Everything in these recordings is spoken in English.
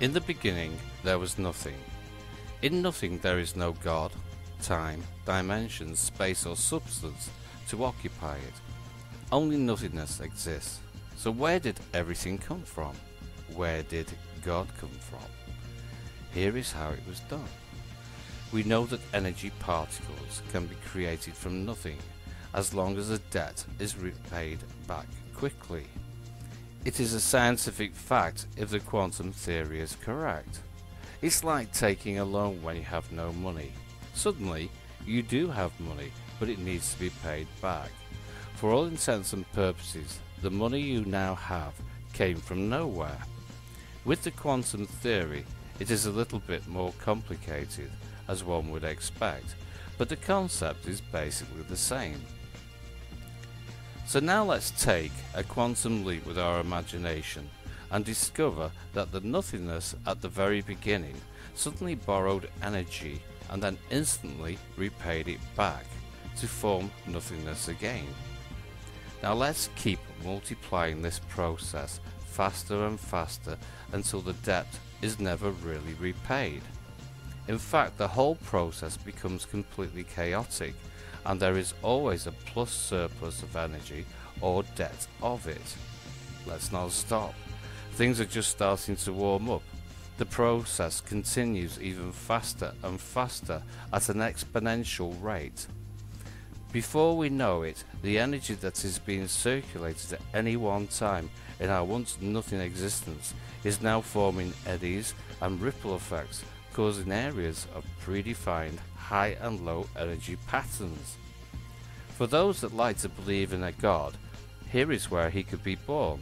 In the beginning there was nothing. In nothing there is no God, time, dimensions, space or substance to occupy it. Only nothingness exists. So where did everything come from? Where did God come from? Here is how it was done. We know that energy particles can be created from nothing as long as a debt is repaid back quickly. It is a scientific fact if the quantum theory is correct. It's like taking a loan when you have no money. Suddenly, you do have money, but it needs to be paid back. For all intents and purposes, the money you now have came from nowhere. With the quantum theory, it is a little bit more complicated, as one would expect, but the concept is basically the same. So now let's take a quantum leap with our imagination and discover that the nothingness at the very beginning suddenly borrowed energy and then instantly repaid it back to form nothingness again. Now let's keep multiplying this process faster and faster until the debt is never really repaid. In fact, the whole process becomes completely chaotic and there is always a plus surplus of energy or debt of it. Let's not stop. Things are just starting to warm up. The process continues even faster and faster at an exponential rate. Before we know it, the energy that is being circulated at any one time in our once nothing existence is now forming eddies and ripple effects, causing areas of predefined high and low energy patterns. For those that like to believe in a God, here is where he could be born.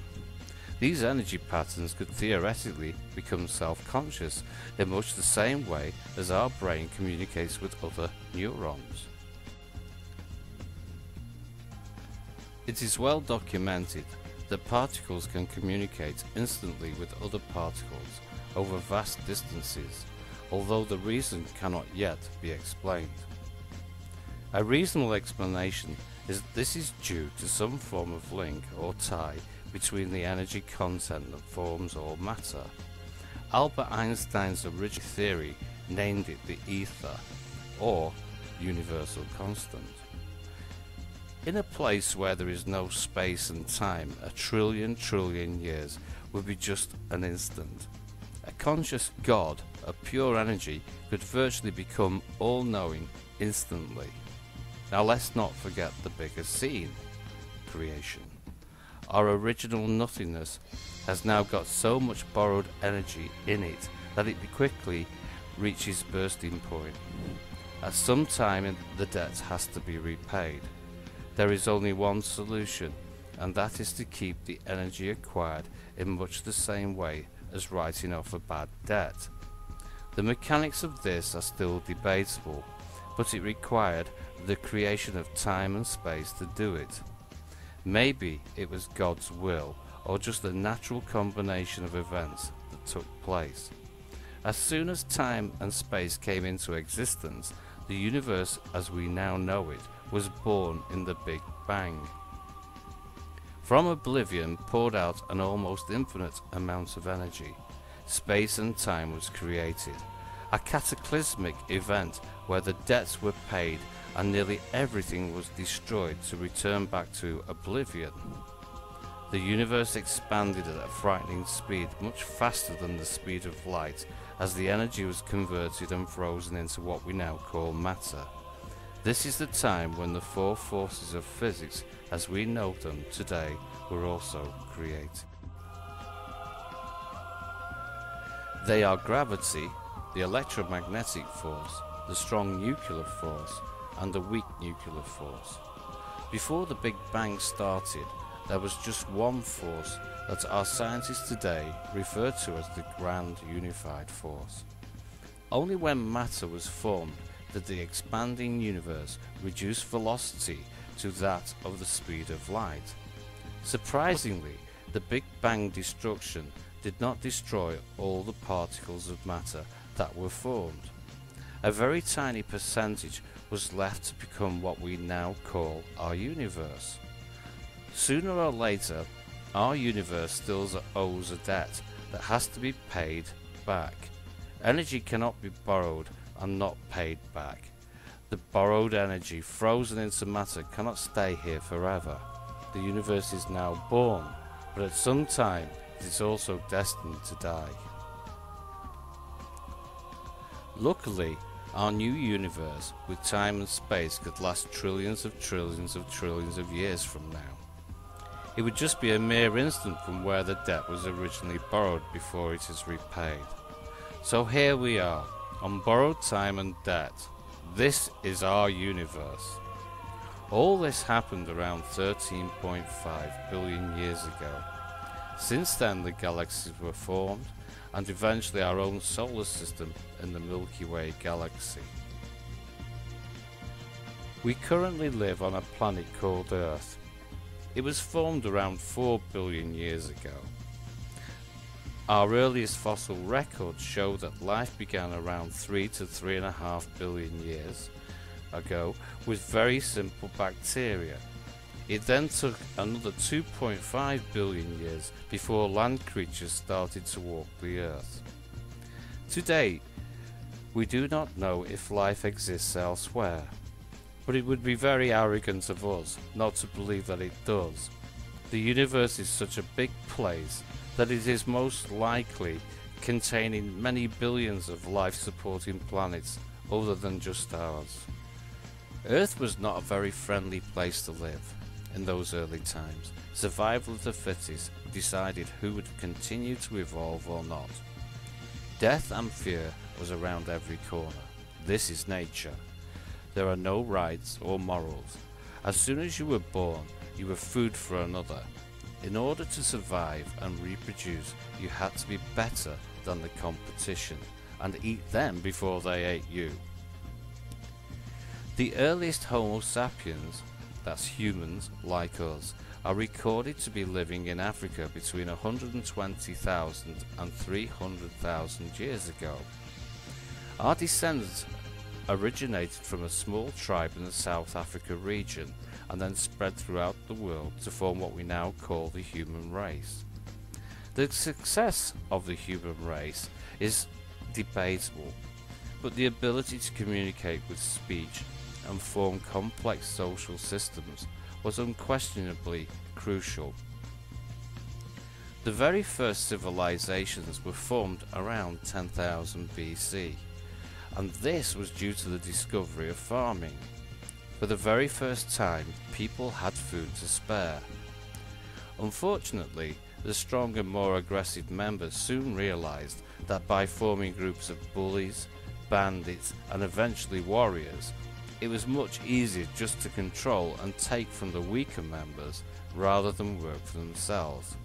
These energy patterns could theoretically become self-conscious in much the same way as our brain communicates with other neurons. It is well documented that particles can communicate instantly with other particles over vast distances, although the reason cannot yet be explained. A reasonable explanation is that this is due to some form of link or tie between the energy content that forms all matter. Albert Einstein's original theory named it the ether, or universal constant. In a place where there is no space and time, a trillion years would be just an instant. A conscious God of pure energy could virtually become all-knowing instantly. Now let's not forget the bigger scene, creation. Our original nothingness has now got so much borrowed energy in it that it quickly reaches bursting point. At some time the debt has to be repaid. There is only one solution, and that is to keep the energy acquired in much the same way as writing off a bad debt. The mechanics of this are still debatable, but it required the creation of time and space to do it. Maybe it was God's will, or just a natural combination of events that took place. As soon as time and space came into existence, the universe as we now know it was born in the Big Bang. From oblivion poured out an almost infinite amount of energy. Space and time was created, a cataclysmic event where the debts were paid and nearly everything was destroyed to return back to oblivion. The universe expanded at a frightening speed, much faster than the speed of light, as the energy was converted and frozen into what we now call matter. This is the time when the four forces of physics as we know them today were also created. They are gravity, the electromagnetic force, the strong nuclear force, and the weak nuclear force. Before the Big Bang started, there was just one force that our scientists today refer to as the grand unified force. Only when matter was formed did the expanding universe reduce velocity to that of the speed of light. Surprisingly, the Big Bang destruction did not destroy all the particles of matter that were formed. A very tiny percentage was left to become what we now call our universe. Sooner or later, our universe still owes a debt that has to be paid back. Energy cannot be borrowed and not paid back. The borrowed energy, frozen into matter, cannot stay here forever. The universe is now born, but at some time it is also destined to die. Luckily, our new universe with time and space could last trillions of years from now. It would just be a mere instant from where the debt was originally borrowed before it is repaid. So here we are, on borrowed time and debt. This is our universe. All this happened around 13.5 billion years ago. Since then the galaxies were formed, and eventually our own solar system in the Milky Way galaxy. We currently live on a planet called Earth. It was formed around 4 billion years ago. Our earliest fossil records show that life began around 3 to 3.5 billion years ago with very simple bacteria. It then took another 2.5 billion years before land creatures started to walk the earth. Today, we do not know if life exists elsewhere, but it would be very arrogant of us not to believe that it does. The universe is such a big place that it is most likely containing many billions of life-supporting planets other than just ours. Earth was not a very friendly place to live in those early times. Survival of the fittest decided who would continue to evolve or not. Death and fear was around every corner. This is nature. There are no rights or morals. As soon as you were born, you were food for another. In order to survive and reproduce, you had to be better than the competition and eat them before they ate you. The earliest Homo sapiens, that's humans like us, are recorded to be living in Africa between 120,000 and 300,000 years ago. Our descendants originated from a small tribe in the South Africa region and then spread throughout the world to form what we now call the human race. The success of the human race is debatable, but the ability to communicate with speech and form complex social systems was unquestionably crucial. The very first civilizations were formed around 10,000 BC, and this was due to the discovery of farming. For the very first time, people had food to spare. Unfortunately, the strong and more aggressive members soon realized that by forming groups of bullies, bandits, and eventually warriors, it was much easier just to control and take from the weaker members rather than work for themselves.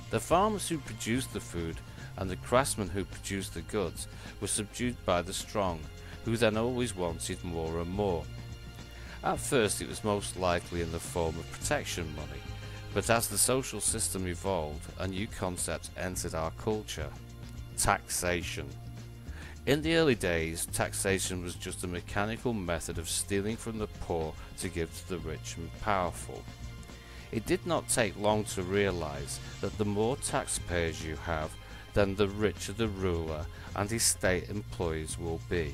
The farmers who produced the food and the craftsmen who produced the goods were subdued by the strong, who then always wanted more and more. At first it was most likely in the form of protection money, but as the social system evolved, a new concept entered our culture: taxation. In the early days, taxation was just a mechanical method of stealing from the poor to give to the rich and powerful. It did not take long to realize that the more taxpayers you have, then the richer the ruler and his state employees will be.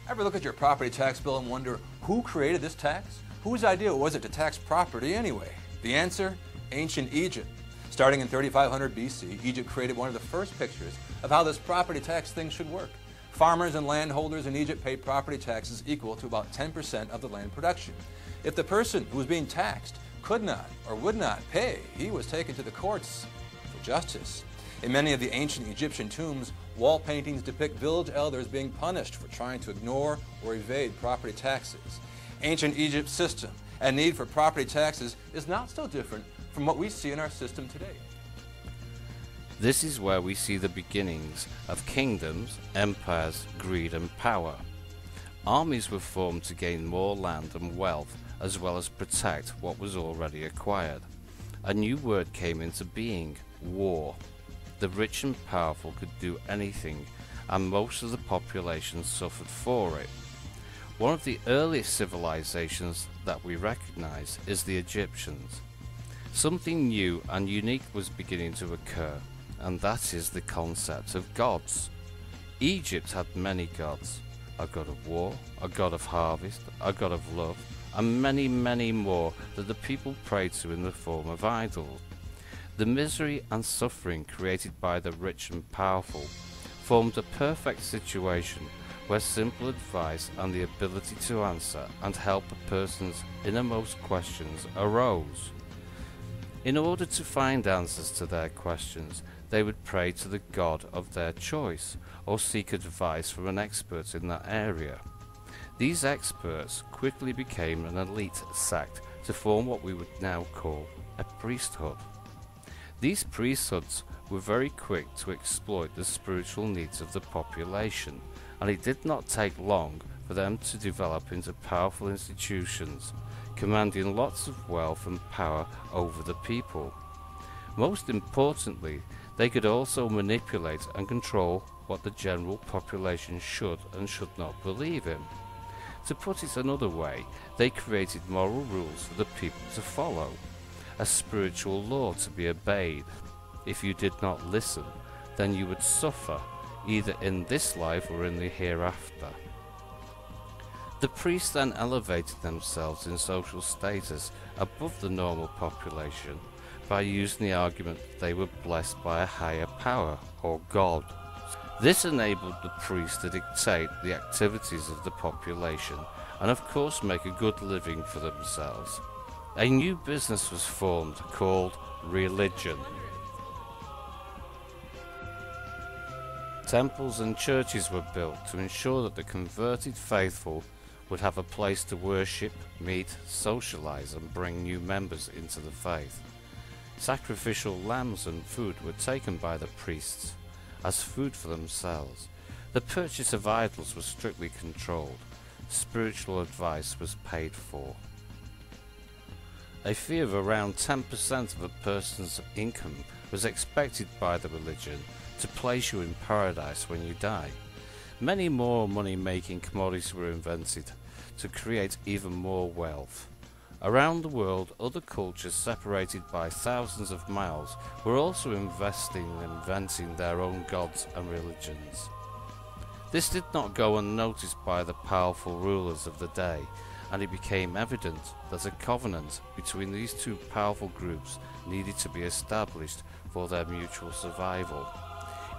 Ever look at your property tax bill and wonder who created this tax? Whose idea was it to tax property anyway? The answer? Ancient Egypt. Starting in 3500 BC, Egypt created one of the first pictures of how this property tax thing should work. Farmers and landholders in Egypt paid property taxes equal to about 10% of the land production. If the person who was being taxed could not or would not pay, he was taken to the courts for justice. In many of the ancient Egyptian tombs, wall paintings depict village elders being punished for trying to ignore or evade property taxes. Ancient Egypt's system and need for property taxes is not so different from what we see in our system today. This is where we see the beginnings of kingdoms, empires, greed and power. Armies were formed to gain more land and wealth, as well as protect what was already acquired. A new word came into being: war. The rich and powerful could do anything, and most of the population suffered for it. One of the earliest civilizations that we recognize is the Egyptians. Something new and unique was beginning to occur. and that is the concept of gods. Egypt had many gods: a god of war, a god of harvest, a god of love, and many, many more that the people prayed to in the form of idols. The misery and suffering created by the rich and powerful formed a perfect situation where simple advice and the ability to answer and help a person's innermost questions arose. In order to find answers to their questions, they would pray to the god of their choice or seek advice from an expert in that area. These experts quickly became an elite sect to form what we would now call a priesthood. These priesthoods were very quick to exploit the spiritual needs of the population, and it did not take long for them to develop into powerful institutions, commanding lots of wealth and power over the people. Most importantly, they could also manipulate and control what the general population should and should not believe in. To put it another way, they created moral rules for the people to follow, a spiritual law to be obeyed. If you did not listen, then you would suffer, either in this life or in the hereafter. The priests then elevated themselves in social status above the normal population by using the argument that they were blessed by a higher power, or God. This enabled the priests to dictate the activities of the population and of course make a good living for themselves. A new business was formed called religion. Temples and churches were built to ensure that the converted faithful would have a place to worship, meet, socialize, and bring new members into the faith. Sacrificial lambs and food were taken by the priests as food for themselves. The purchase of idols was strictly controlled. Spiritual advice was paid for. A fee of around 10% of a person's income was expected by the religion to place you in paradise when you die. Many more money-making commodities were invented to create even more wealth. Around the world, other cultures separated by thousands of miles were also investing in inventing their own gods and religions. This did not go unnoticed by the powerful rulers of the day, and it became evident that a covenant between these two powerful groups needed to be established for their mutual survival.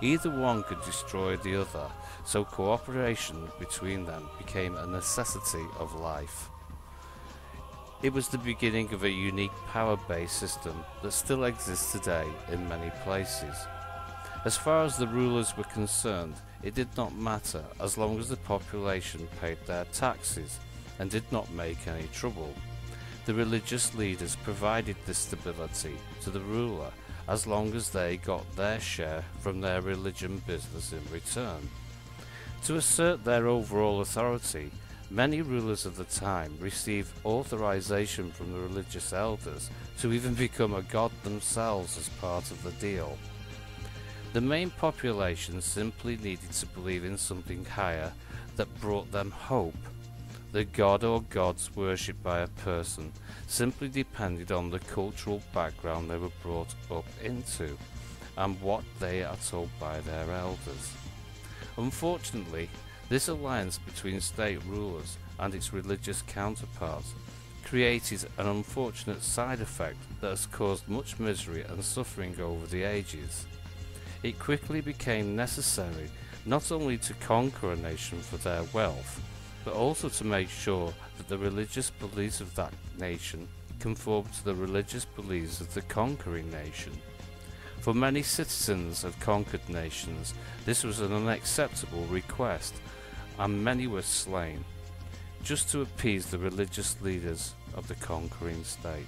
Either one could destroy the other, so cooperation between them became a necessity of life. It was the beginning of a unique power-based system that still exists today in many places. As far as the rulers were concerned, it did not matter as long as the population paid their taxes and did not make any trouble. The religious leaders provided this stability to the ruler as long as they got their share from their religion business in return. To assert their overall authority, many rulers of the time received authorization from the religious elders to even become a god themselves as part of the deal. The main population simply needed to believe in something higher that brought them hope. The god or gods worshipped by a person simply depended on the cultural background they were brought up into and what they are told by their elders. Unfortunately, this alliance between state rulers and its religious counterparts created an unfortunate side effect that has caused much misery and suffering over the ages. It quickly became necessary not only to conquer a nation for their wealth, but also to make sure that the religious beliefs of that nation conformed to the religious beliefs of the conquering nation. For many citizens of conquered nations, this was an unacceptable request, and many were slain, just to appease the religious leaders of the conquering state.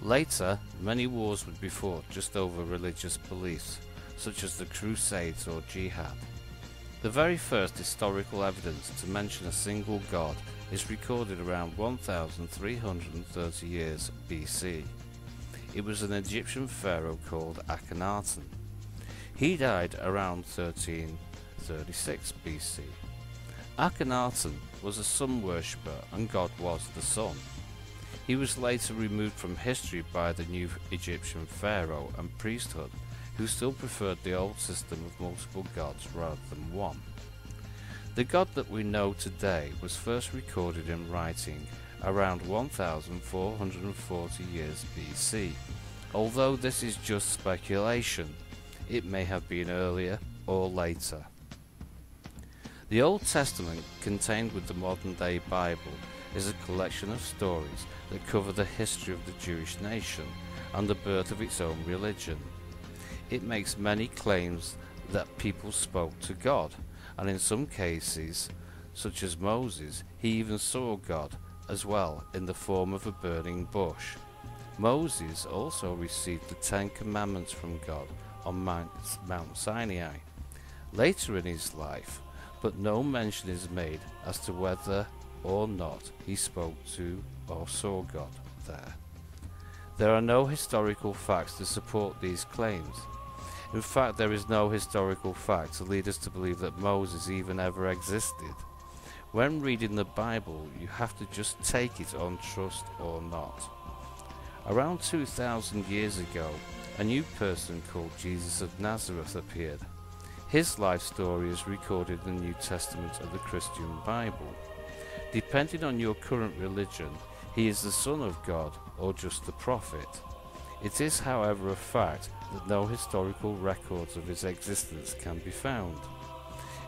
Later, many wars would be fought just over religious beliefs, such as the Crusades or Jihad. The very first historical evidence to mention a single god is recorded around 1330 years BC. It was an Egyptian pharaoh called Akhenaten. He died around 1336 BC. Akhenaten was a sun worshipper and God was the sun. He was later removed from history by the new Egyptian pharaoh and priesthood, who still preferred the old system of multiple gods rather than one. The God that we know today was first recorded in writing around 1440 years BC. Although this is just speculation, it may have been earlier or later. The Old Testament, contained with the modern-day Bible, is a collection of stories that cover the history of the Jewish nation and the birth of its own religion. It makes many claims that people spoke to God, and in some cases, such as Moses, he even saw God as well in the form of a burning bush. Moses also received the Ten Commandments from God on Mount Sinai later in his life, but no mention is made as to whether or not he spoke to or saw God there. There are no historical facts to support these claims. In fact, there is no historical fact to lead us to believe that Moses even ever existed. When reading the Bible, you have to just take it on trust or not. Around 2,000 years ago, a new person called Jesus of Nazareth appeared. His life story is recorded in the New Testament of the Christian Bible. Depending on your current religion, he is the Son of God or just a prophet. It is, however, a fact that no historical records of his existence can be found.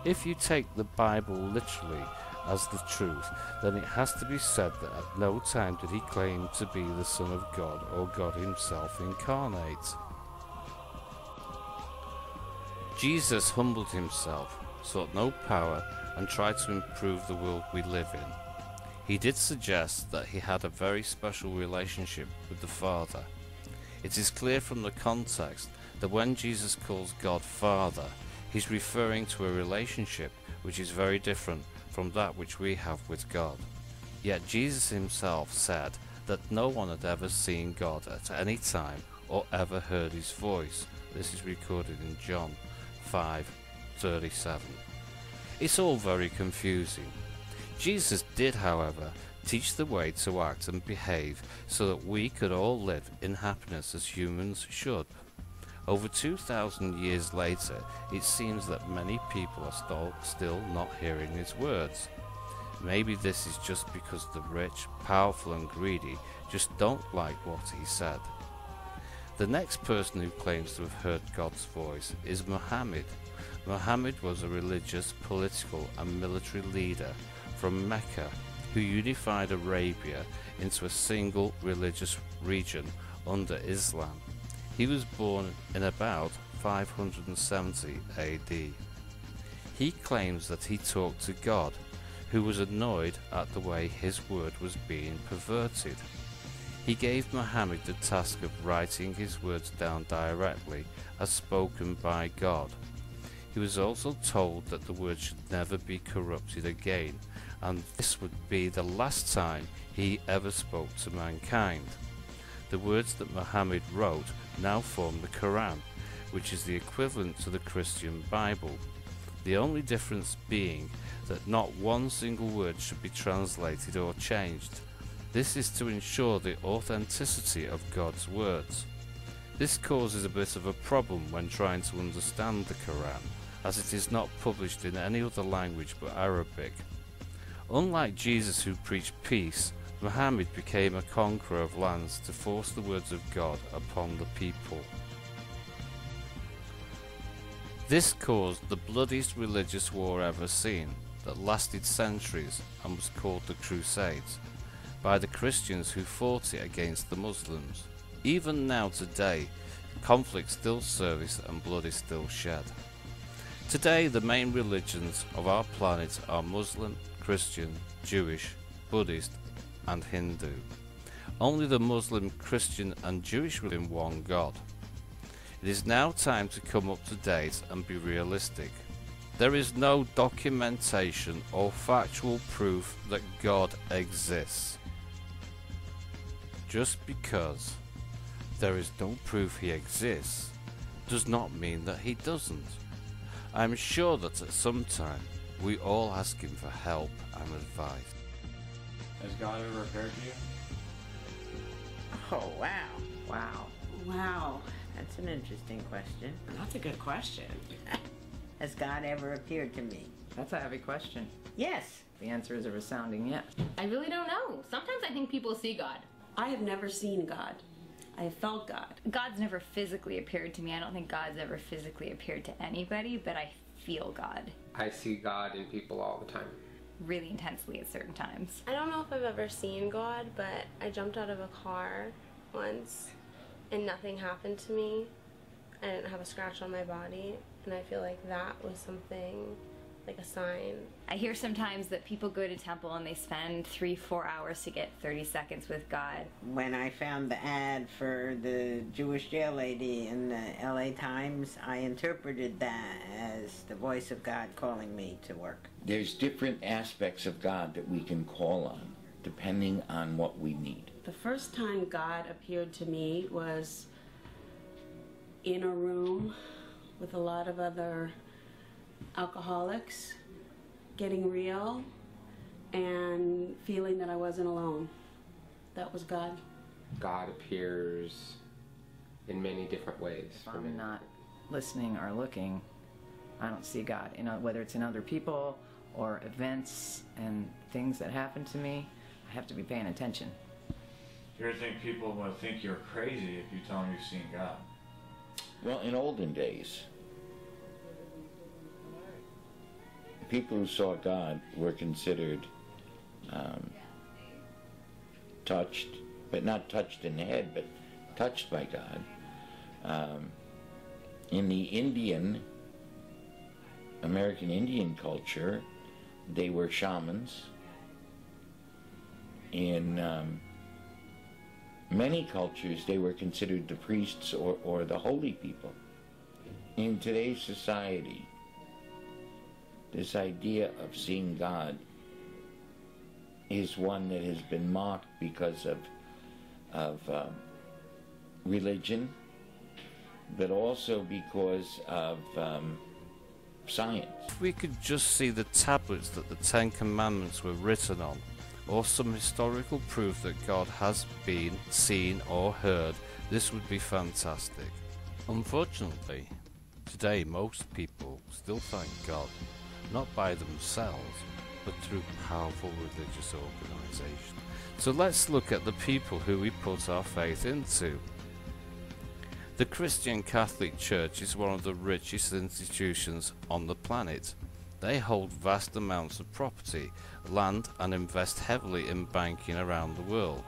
If you take the Bible literally as the truth, then it has to be said that at no time did he claim to be the Son of God or God himself incarnate. Jesus humbled himself, sought no power, and tried to improve the world we live in. He did suggest that he had a very special relationship with the Father. It is clear from the context that when Jesus calls God Father, he's referring to a relationship which is very different from that which we have with God. Yet Jesus himself said that no one had ever seen God at any time or ever heard his voice. This is recorded in John 5:37. It's all very confusing. Jesus did, however, teach the way to act and behave so that we could all live in happiness as humans should. Over 2,000 years later, it seems that many people are still not hearing his words. Maybe this is just because the rich, powerful and greedy just don't like what he said. The next person who claims to have heard God's voice is Muhammad. Muhammad was a religious, political and military leader from Mecca who unified Arabia into a single religious region under Islam. He was born in about 570 AD. He claims that he talked to God, who was annoyed at the way his word was being perverted. He gave Muhammad the task of writing his words down directly as spoken by God. He was also told that the words should never be corrupted again, and this would be the last time he ever spoke to mankind. The words that Muhammad wrote now form the Quran, which is the equivalent to the Christian Bible, the only difference being that not one single word should be translated or changed. This is to ensure the authenticity of God's words. This causes a bit of a problem when trying to understand the Quran, as it is not published in any other language but Arabic. Unlike Jesus, who preached peace, Muhammad became a conqueror of lands to force the words of God upon the people. This caused the bloodiest religious war ever seen, that lasted centuries and was called the Crusades, by the Christians who fought it against the Muslims. Even now today, conflict still surfaces and blood is still shed. Today, the main religions of our planet are Muslim, Christian, Jewish, Buddhist and Hindu. Only the Muslim, Christian and Jewish religion one God. It is now time to come up to date and be realistic. There is no documentation or factual proof that God exists. Just because there is no proof he exists does not mean that he doesn't. I am sure that at some time we all ask him for help and advice. Has God ever heard you? Oh, wow. Wow. Wow. That's an interesting question. That's a good question. Has God ever appeared to me? That's a heavy question. Yes. The answer is a resounding yes. I really don't know. Sometimes I think people see God. I have never seen God. I have felt God. God's never physically appeared to me. I don't think God's ever physically appeared to anybody, but I feel God I see God in people all the time. really intensely at certain times. I don't know if I've ever seen God, but I jumped out of a car once and nothing happened to me. I didn't have a scratch on my body, and I feel like that was something, like a sign. I hear sometimes that people go to temple and they spend 3-4 hours to get 30 seconds with God. When I found the ad for the Jewish jail lady in the LA Times, I interpreted that as the voice of God calling me to work. There's different aspects of God that we can call on, depending on what we need. The first time God appeared to me was in a room with a lot of other alcoholics, getting real, and feeling that I wasn't alone. That was God. God appears in many different ways. If I'm not listening or looking, I don't see God. You know, whether it's in other people or events and things that happen to me, I have to be paying attention. You ever think people will think you're crazy if you tell them you've seen God? Well, in olden days, people who saw God were considered touched, but not touched in the head, but touched by God. In the American Indian culture, they were shamans. In many cultures, they were considered the priests or the holy people. In today's society, this idea of seeing God is one that has been mocked because of religion, but also because of science. If we could just see the tablets that the Ten Commandments were written on, or some historical proof that God has been seen or heard, this would be fantastic. Unfortunately, today most people still find God not by themselves, but through powerful religious organisations. So let's look at the people who we put our faith into. The Christian Catholic Church is one of the richest institutions on the planet. They hold vast amounts of property, land, and invest heavily in banking around the world.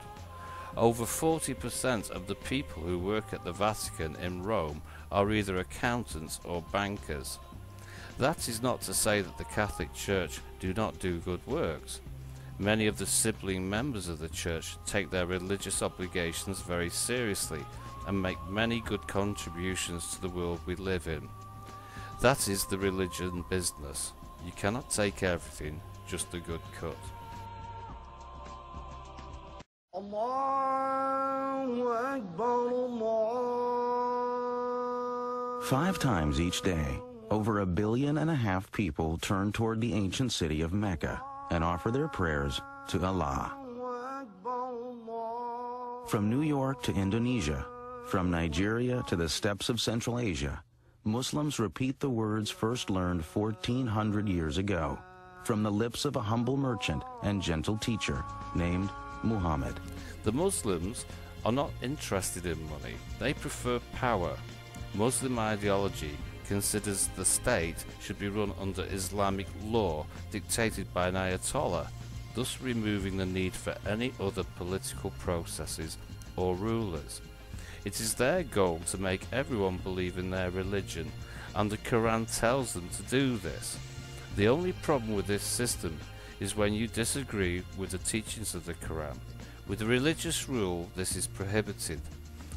Over 40% of the people who work at the Vatican in Rome are either accountants or bankers. That is not to say that the Catholic Church do not do good works. Many of the sibling members of the Church take their religious obligations very seriously and make many good contributions to the world we live in. That is the religion business. You cannot take everything, just a good cut. 5 times each day, over 1.5 billion people turn toward the ancient city of Mecca and offer their prayers to Allah. From New York to Indonesia, from Nigeria to the steppes of Central Asia, Muslims repeat the words first learned 1,400 years ago from the lips of a humble merchant and gentle teacher named Muhammad. The Muslims are not interested in money. They prefer power. Muslim ideology considers the state should be run under Islamic law dictated by an Ayatollah, thus removing the need for any other political processes or rulers. It is their goal to make everyone believe in their religion, and the Quran tells them to do this. The only problem with this system is when you disagree with the teachings of the Quran. With religious rule, this is prohibited.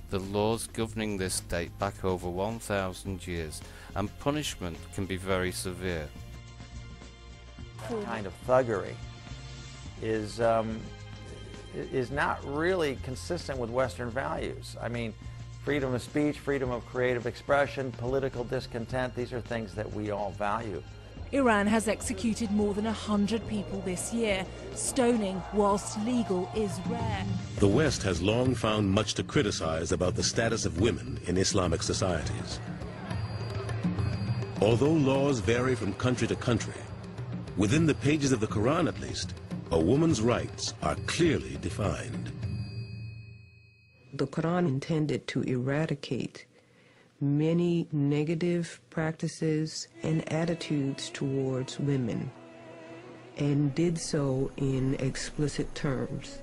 The laws governing this date back over 1,000 years, and punishment can be very severe. Kind of thuggery is not really consistent with Western values. I mean, freedom of speech, freedom of creative expression, political discontent, these are things that we all value. Iran has executed more than 100 people this year. Stoning, whilst legal, is rare. The West has long found much to criticize about the status of women in Islamic societies. Although laws vary from country to country, within the pages of the Quran at least, a woman's rights are clearly defined. The Quran intended to eradicate many negative practices and attitudes towards women, and did so in explicit terms.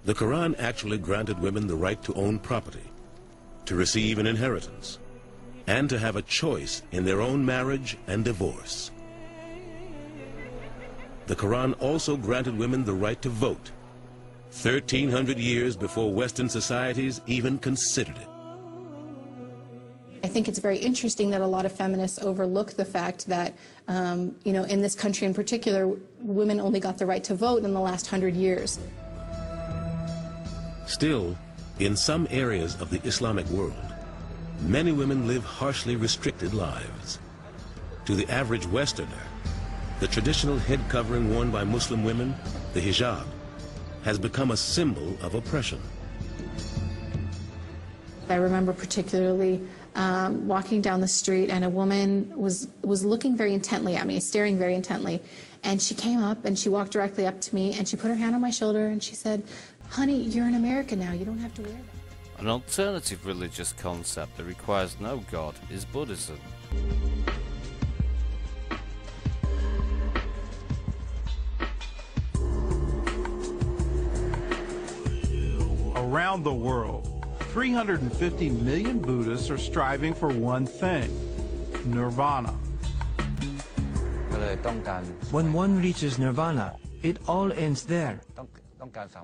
The Quran actually granted women the right to own property, to receive an inheritance, and to have a choice in their own marriage and divorce. The Quran also granted women the right to vote, 1,300 years before Western societies even considered it. I think it's very interesting that a lot of feminists overlook the fact that, in this country in particular, women only got the right to vote in the last 100 years. Still, in some areas of the Islamic world, many women live harshly restricted lives. To the average Westerner, the traditional head covering worn by Muslim women, the hijab, has become a symbol of oppression. I remember particularly walking down the street, and a woman was looking very intently at me, staring very intently, and she came up and she walked directly up to me and she put her hand on my shoulder and she said, "Honey, you're in America now, you don't have to wear that." An alternative religious concept that requires no God is Buddhism. Around the world, 350 million Buddhists are striving for one thing: nirvana. When one reaches nirvana, it all ends there.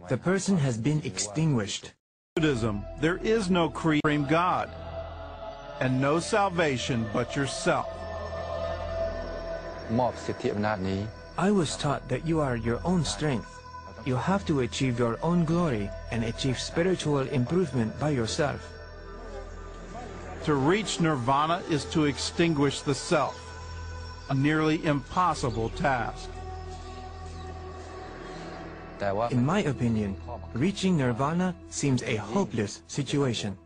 The person has been extinguished. Buddhism, there is no supreme God, and no salvation but yourself. I was taught that you are your own strength. You have to achieve your own glory and achieve spiritual improvement by yourself. To reach nirvana is to extinguish the self, a nearly impossible task. In my opinion, reaching nirvana seems a hopeless situation.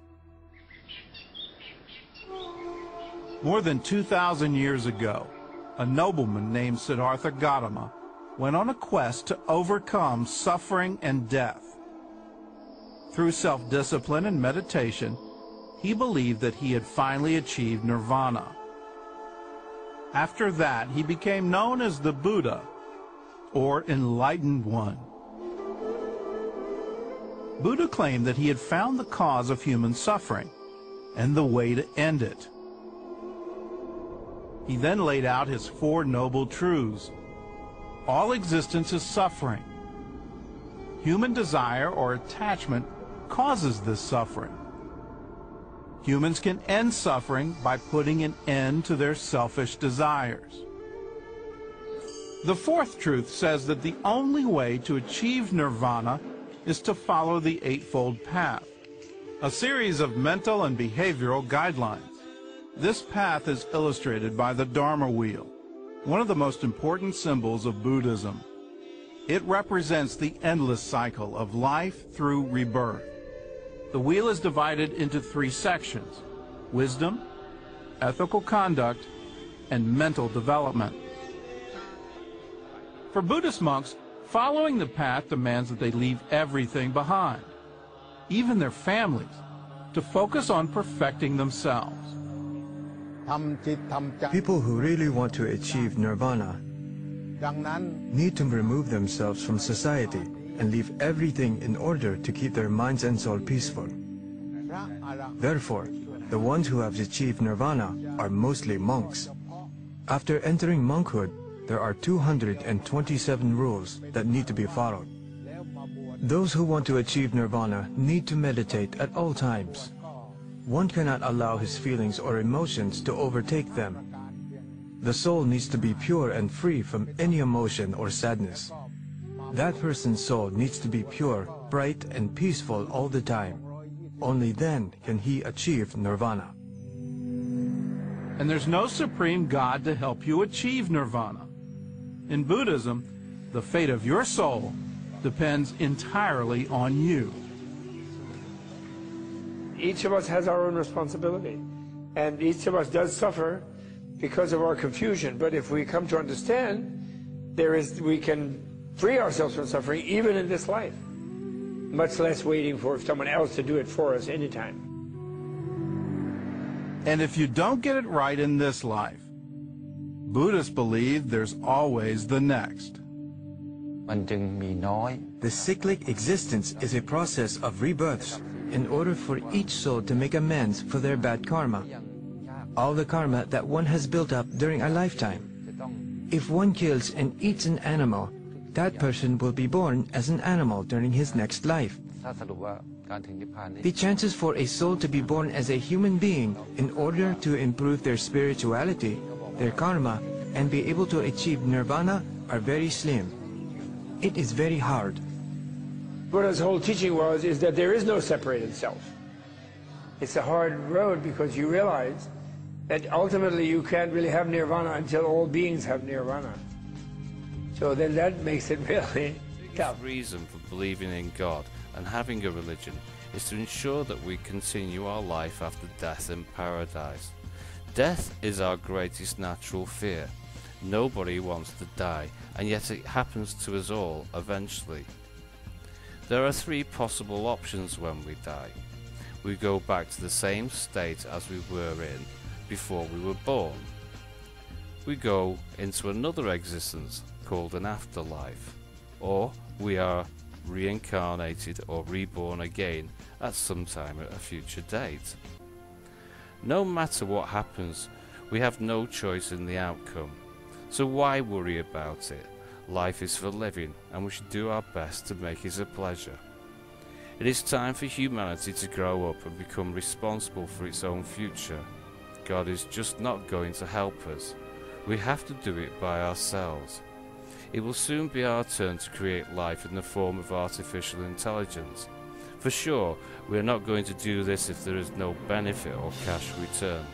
More than 2,000 years ago, a nobleman named Siddhartha Gautama went on a quest to overcome suffering and death. Through self-discipline and meditation, he believed that he had finally achieved nirvana. After that, he became known as the Buddha, or Enlightened One. Buddha claimed that he had found the cause of human suffering and the way to end it. He then laid out his four noble truths. All existence is suffering. Human desire or attachment causes this suffering. Humans can end suffering by putting an end to their selfish desires. The fourth truth says that the only way to achieve nirvana is to follow the Eightfold Path, a series of mental and behavioral guidelines. This path is illustrated by the Dharma wheel, one of the most important symbols of Buddhism. It represents the endless cycle of life through rebirth. The wheel is divided into three sections: wisdom, ethical conduct, and mental development. For Buddhist monks, following the path demands that they leave everything behind, even their families, to focus on perfecting themselves. People who really want to achieve nirvana need to remove themselves from society and leave everything in order to keep their minds and soul peaceful. Therefore, the ones who have achieved nirvana are mostly monks. After entering monkhood, there are 227 rules that need to be followed. Those who want to achieve nirvana need to meditate at all times. One cannot allow his feelings or emotions to overtake them. The soul needs to be pure and free from any emotion or sadness. That person's soul needs to be pure, bright, and peaceful all the time. Only then can he achieve nirvana. and there's no supreme God to help you achieve nirvana. In Buddhism, the fate of your soul depends entirely on you. Each of us has our own responsibility, and each of us does suffer because of our confusion. But if we come to understand, we can free ourselves from suffering even in this life, much less waiting for someone else to do it for us anytime. And if you don't get it right in this life, Buddhists believe there's always the next. The cyclic existence is a process of rebirths in order for each soul to make amends for their bad karma, all the karma that one has built up during a lifetime. If one kills and eats an animal, that person will be born as an animal during his next life. The chances for a soul to be born as a human being in order to improve their spirituality, their karma, and be able to achieve nirvana are very slim. It is very hard. Buddha's whole teaching is that there is no separated self. It's a hard road because you realize that ultimately you can't really have nirvana until all beings have nirvana. So then that makes it really tough. The reason for believing in God and having a religion is to ensure that we continue our life after death in paradise. Death is our greatest natural fear. Nobody wants to die, and yet it happens to us all eventually. There are three possible options when we die. We go back to the same state as we were in before we were born. We go into another existence called an afterlife, or we are reincarnated or reborn again at some time at a future date. No matter what happens, we have no choice in the outcome, so why worry about it? Life is for living, and we should do our best to make it a pleasure. It is time for humanity to grow up and become responsible for its own future. God is just not going to help us. We have to do it by ourselves. It will soon be our turn to create life in the form of artificial intelligence. For sure, we are not going to do this if there is no benefit or cash return.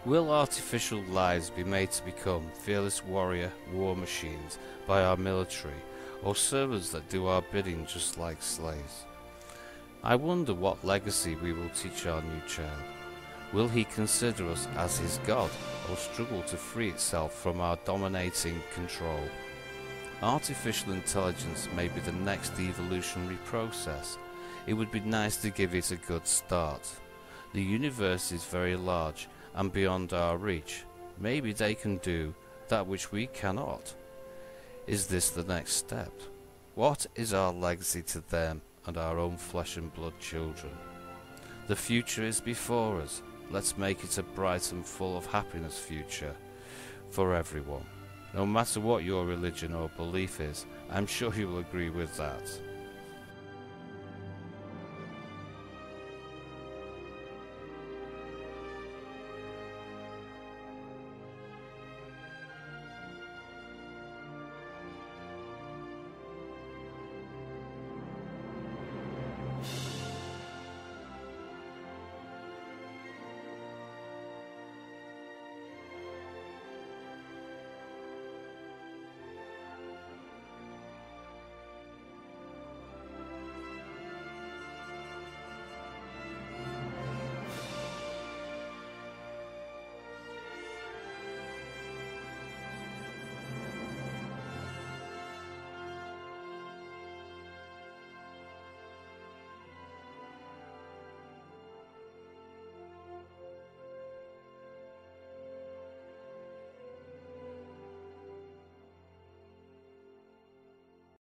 Will artificial lives be made to become fearless warrior war machines by our military, or servants that do our bidding just like slaves? I wonder what legacy we will teach our new child. Will he consider us as his God, or struggle to free itself from our dominating control? Artificial intelligence may be the next evolutionary process. It would be nice to give it a good start. The universe is very large and beyond our reach. Maybe they can do that which we cannot. Is this the next step? What is our legacy to them and our own flesh and blood children? The future is before us. Let's make it a bright and full of happiness future for everyone. No matter what your religion or belief is, I'm sure you will agree with that.